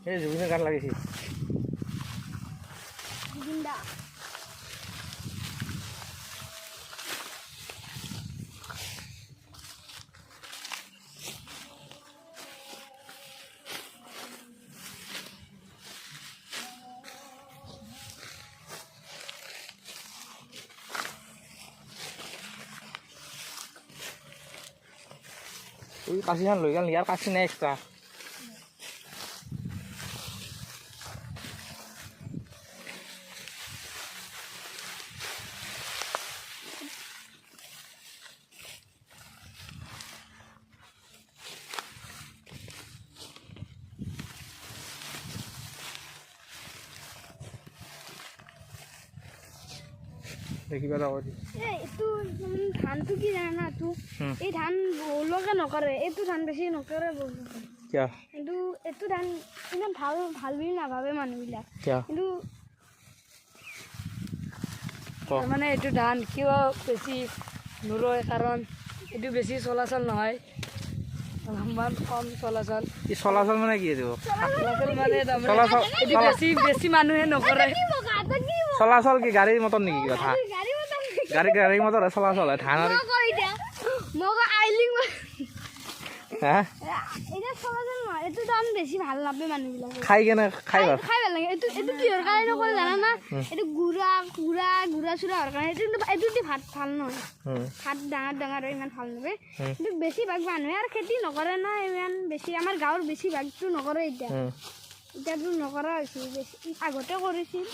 এই জুবিনৰ গান লাগিছে জিন্দা তুই কাশিখান লৈ গেল ইয়াৰ কাশি নাই এক্সট্ৰা দেখিবা দাও এইটো ধানটো কি জানা তো এই ধান বহুলোকে নকৰে এইটো ধান বেছি নকৰে কিয় কিন্তু এইটো ধান ইমান ভাল ভাল বুলি নাভাবে মানুহবিলাক কিয় কিন্তু মানে এইটো ধান কিয় বেছি নৰয় কাৰণ এইটো বেছি চলাচল নহয় অলপমান কম চলাচল এই চলাচল মানে কি এইটো চলাচল মানে তাৰমানে চলাচল এইটো বেছি মানুহে নকৰে চলাচল কি গাড়ী মটৰ নেকি কথা গাড়ী মটৰ চলাচল হয় ধান আৰু হা এইটো ধান বেছি ভাল নাপায় মানুহবিলাকে খাই কেনে খাই ভাল খাই ভাল লাগে এইটো এইটো কিহৰ কাৰণে নকৰে জানা না এইটো গুড়া চুৰা হোৱাৰ কাৰণে এইটো দি ভাত ভাল নহয় ভাত ডাঙৰ ইমান ভাল নহয় কিন্তু বেছিভাগ মানুহে আৰু খেতি নকৰে না ইমান বেছি আমাৰ গাঁৱৰ বেছিভাগটো নকৰে এতিয়াতো নকৰা হৈছে বেছি আগতে কৰিছিল